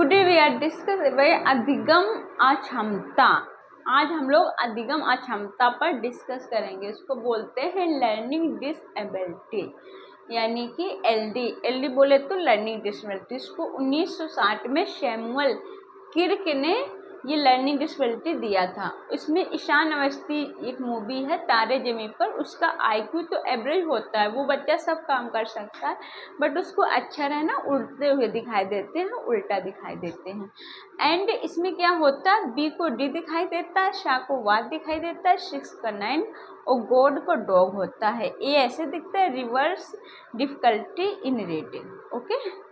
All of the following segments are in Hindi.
टुडे वी आर डिस्कस अधिगम अक्षमता। आज हम लोग अधिगम अक्षमता पर डिस्कस करेंगे। इसको बोलते हैं लर्निंग डिसएबिलिटी, यानी कि एलडी बोले तो लर्निंग डिसएबिलिटी। इसको 1960 में सैमुअल किर्क ने ये लर्निंग डिसएबिलिटी दिया था। इसमें ईशान अवस्थी एक मूवी है तारे ज़मीन पर, उसका आईक्यू तो एवरेज होता है, वो बच्चा सब काम कर सकता है, बट उसको अक्षर है ना उड़ते हुए दिखाई देते हैं, उल्टा दिखाई देते हैं। एंड इसमें क्या होता है, बी को डी दिखाई देता है, शाह को वाट दिखाई देता है, 6 का 9 और गॉड को डॉग होता है। ए ऐसे दिखता है, reverse difficulty in reading. Okay,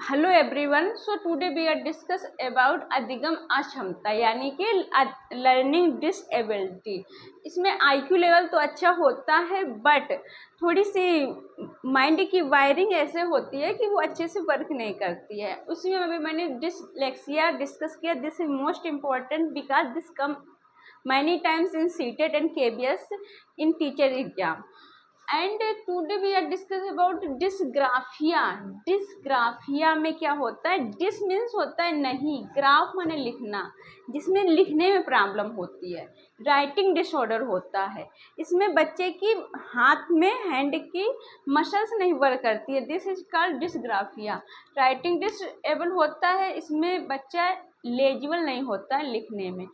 hello everyone. So today we are discuss about अधिगम अक्षमता, यानी कि लर्निंग डिसएबिलिटी। इसमें आईक्यू लेवल तो अच्छा होता है, बट थोड़ी सी माइंड की वायरिंग ऐसे होती है कि वो अच्छे से वर्क नहीं करती है। उसमें अभी मैंने डिसलेक्सिया डिस्कस किया। This is most important because this come many times in CTET and KBS in teacher exam. And today we are discuss about dysgraphia. Dysgraphia में क्या होता है, डिस मीन्स होता है नहीं, ग्राफ माने लिखना, जिसमें लिखने में प्रॉब्लम होती है, राइटिंग डिसऑर्डर होता है। इसमें बच्चे की हाथ में हैंड की मसल्स नहीं वर्क करती है, this is called dysgraphia. Writing disable होता है, इसमें बच्चा लेजिबल नहीं होता है लिखने में।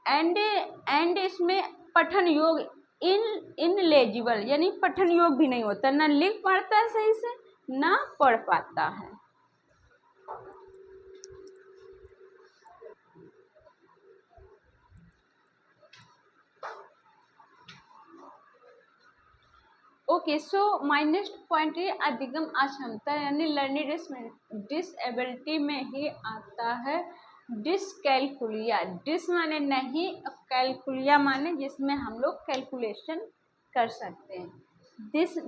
एंड इसमें पठन योग इनलेजिबल, यानी पठन योग भी नहीं होता, ना लिख पाता है सही से ना पढ़ पाता है। Okay, so my next point है अधिगम अक्षमता, यानी लर्निंग डिसएबिलिटी में ही आता है डिसकैलकुलिया। डिस माने नहीं और कैलकुलिया माने जिसमें हम लोग कैलकुलेशन कर सकते हैं।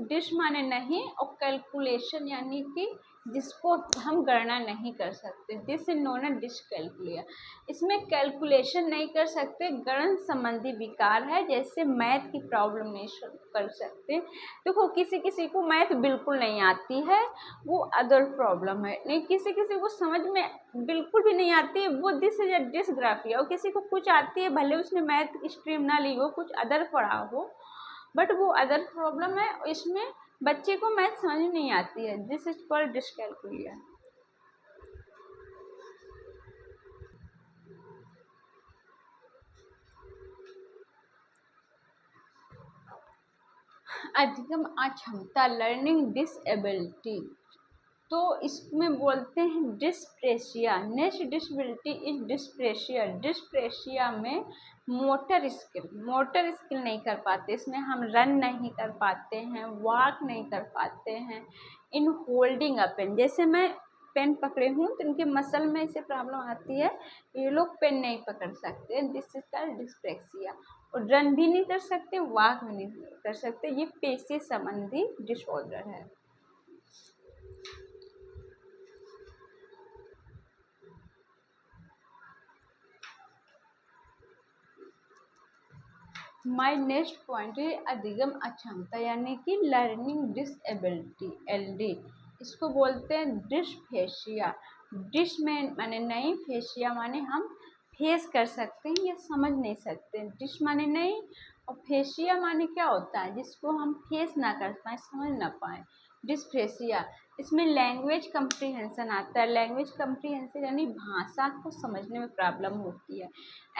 डिस माने नहीं और कैलकुलेशन यानी कि जिसको हम गणना नहीं कर सकते, this is known as dyscalculia. इसमें कैलकुलेशन नहीं कर सकते, गणन संबंधी विकार है, जैसे मैथ की प्रॉब्लम नहीं कर सकते। देखो किसी किसी को मैथ बिल्कुल नहीं आती है, वो अदर प्रॉब्लम है। नहीं, किसी किसी को समझ में बिल्कुल भी नहीं आती है, वो दिस इज अ डिसग्राफिया। और किसी को कुछ आती है, भले उसने मैथ स्ट्रीम ना ली हो, कुछ अदर पढ़ा हो, बट वो अदर प्रॉब्लम है। इसमें बच्चे को मैथ समझ नहीं आती है, दिस इज कॉल्ड डिसकैलकुलिया। अधिगम अक्षमता लर्निंग डिसएबिलिटी, तो इसमें बोलते हैं dyspraxia. Next disability is dyspraxia. Dyspraxia में मोटर स्किल नहीं कर पाते, इसमें हम रन नहीं कर पाते हैं, वॉक नहीं कर पाते हैं। इन होल्डिंग अ पेन, जैसे मैं पेन पकड़े हूँ तो इनके मसल में इसे प्रॉब्लम आती है, ये लोग पेन नहीं पकड़ सकते, दिस इज कॉल्ड डिस्प्रेशिया। और रन भी नहीं कर सकते, वॉक भी नहीं कर सकते, ये पेशी संबंधी डिसऑर्डर है। माय नेक्स्ट पॉइंट है अधिगम अक्षमता, यानी कि लर्निंग डिसएबिलिटी एलडी। इसको बोलते हैं डिसफेशिया। डिस में माने नहीं, फेशिया माने हम फेस कर सकते हैं या समझ नहीं सकते। डिस माने नहीं और फेशिया माने क्या होता है, जिसको हम फेस ना कर पाए, समझ ना पाए, डिसफेशिया। इसमें लैंग्वेज कम्प्रीहेंशन आता है। लैंग्वेज कम्प्रीहेंशन यानी भाषा को समझने में प्रॉब्लम होती है।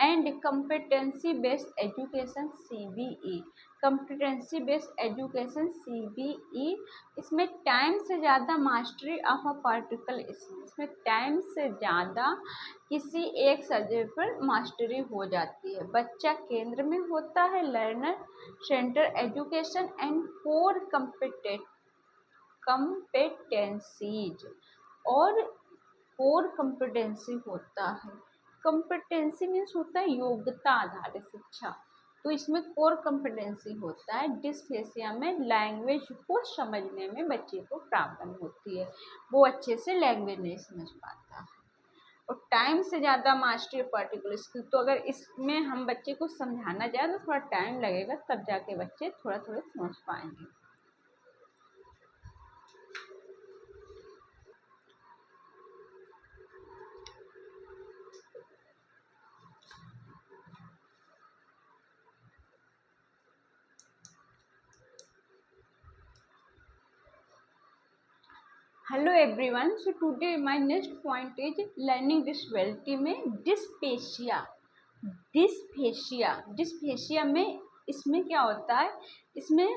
And competency based education CBE। Competency based education CBE, इसमें टाइम से ज़्यादा मास्टरी ऑफ अ पार्टिकल, इसमें टाइम से ज़्यादा किसी एक सब्जेक्ट पर मास्टरी हो जाती है। बच्चा केंद्र में होता है, लर्नर सेंटर एजुकेशन एंड 4 कम्पेटेंसीज और 4 कम्पिटेंसी होता है। कम्पिटेंसी मीन्स होता है योग्यता आधारित शिक्षा, तो इसमें कोर कम्पिटेंसी होता है। डिस्लेक्सिया में लैंग्वेज को समझने में बच्चे को प्रॉब्लम होती है, वो अच्छे से लैंग्वेज नहीं समझ पाता है। और टाइम से ज़्यादा मास्टरी पर्टिकुलर स्किल। तो अगर इसमें हम बच्चे को समझाना जाए तो थोड़ा टाइम लगेगा, तब जाके बच्चे थोड़ा थोड़ा समझ पाएंगे। Hello everyone, so today my next point is learning disability में डिस्पेशिया। डिस्पेशिया में इसमें क्या होता है, इसमें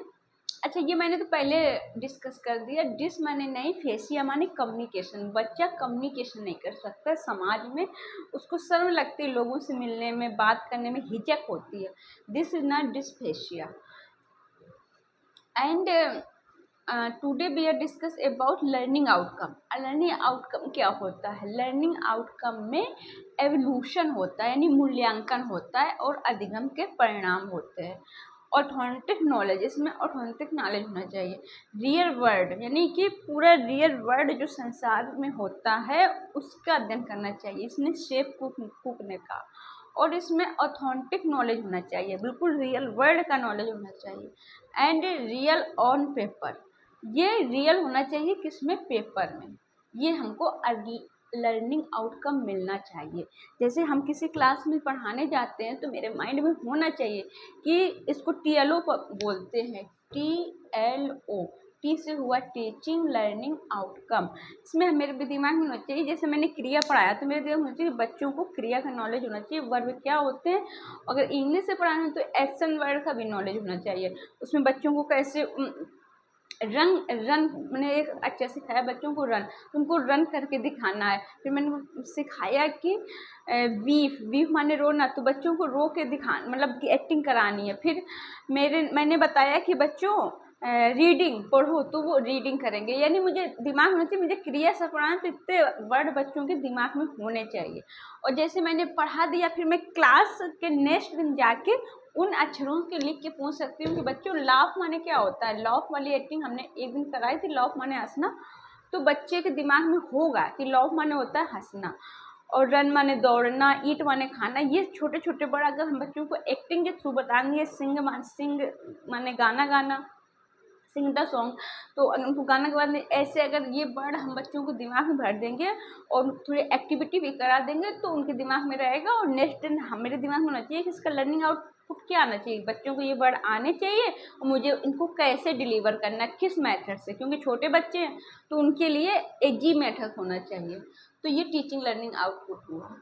अच्छा ये मैंने तो पहले डिस्कस कर दिया। डिस माने नहीं, फेसिया माने कम्युनिकेशन। बच्चा कम्युनिकेशन नहीं कर सकता समाज में, उसको शर्म लगती है, लोगों से मिलने में, बात करने में हिचक होती है। This is not dyspraxia. And today we are discuss about learning outcome. Learning outcome क्या होता है? लर्निंग आउटकम में एवोल्यूशन होता है, यानी मूल्यांकन होता है, और अधिगम के परिणाम होते हैं। ऑथेंटिक नॉलेज, इसमें ऑथेंटिक नॉलेज होना चाहिए। रियल वर्ल्ड, यानी कि पूरा रियल वर्ल्ड जो संसार में होता है उसका अध्ययन करना चाहिए। इसमें शेफ कुक ने कहा। और इसमें ऑथेंटिक नॉलेज होना चाहिए, बिल्कुल रियल वर्ल्ड का नॉलेज होना चाहिए। एंड रियल ऑन पेपर, ये रियल होना चाहिए किसमें? पेपर में। ये हमको लर्निंग आउटकम मिलना चाहिए। जैसे हम किसी क्लास में पढ़ाने जाते हैं तो मेरे माइंड में होना चाहिए कि इसको TLO बोलते हैं, TLO, टी से हुआ टीचिंग लर्निंग आउटकम। इसमें मेरे दिमाग में होना चाहिए, जैसे मैंने क्रिया पढ़ाया तो मेरे दिमाग में होना चाहिए बच्चों को क्रिया का नॉलेज होना चाहिए, वर्ब क्या होते हैं। अगर इंग्लिश से पढ़ाना है तो एक्शन वर्ड का भी नॉलेज होना चाहिए। उसमें बच्चों को कैसे रन मैंने एक अच्छा सिखाया बच्चों को रन, उनको रन करके दिखाना है। फिर मैंने सिखाया कि वीफ माने रोना, तो बच्चों को रो के मतलब कि एक्टिंग करानी है। फिर मैंने बताया कि बच्चों रीडिंग पढ़ो, तो वो रीडिंग करेंगे। यानी मुझे दिमाग होना चाहिए, मुझे क्रिया से पढ़ाना तो इतने वर्ड बच्चों के दिमाग में होने चाहिए। और जैसे मैंने पढ़ा दिया, फिर मैं क्लास के नेक्स्ट दिन जाके उन अक्षरों के लिख के पूछ सकती हूँ कि बच्चों लाफ माने क्या होता है। लाफ वाली एक्टिंग हमने एक दिन कराई थी, लाफ माने हंसना। तो बच्चे के दिमाग में होगा कि लाफ माने होता है हंसना, और रन माने दौड़ना, ईट माने खाना। ये छोटे छोटे वर्ड अगर हम बच्चों को एक्टिंग के थ्रू बताएंगे, सिंग माने गाना गाना, सिंग द सॉन्ग, तो उनको गाना के बाद ऐसे अगर ये वर्ड हम बच्चों को दिमाग में भर देंगे और थोड़ी एक्टिविटी भी करा देंगे तो उनके दिमाग में रहेगा। और नेक्स्ट दिन मेरे दिमाग में होना चाहिए कि इसका लर्निंग आउटपुट क्या आना चाहिए, बच्चों को ये वर्ड आने चाहिए और मुझे इनको कैसे डिलीवर करना है, किस मेथड से, क्योंकि छोटे बच्चे हैं तो उनके लिए एक जी मेथड होना चाहिए। तो ये टीचिंग लर्निंग आउटपुट हुआ।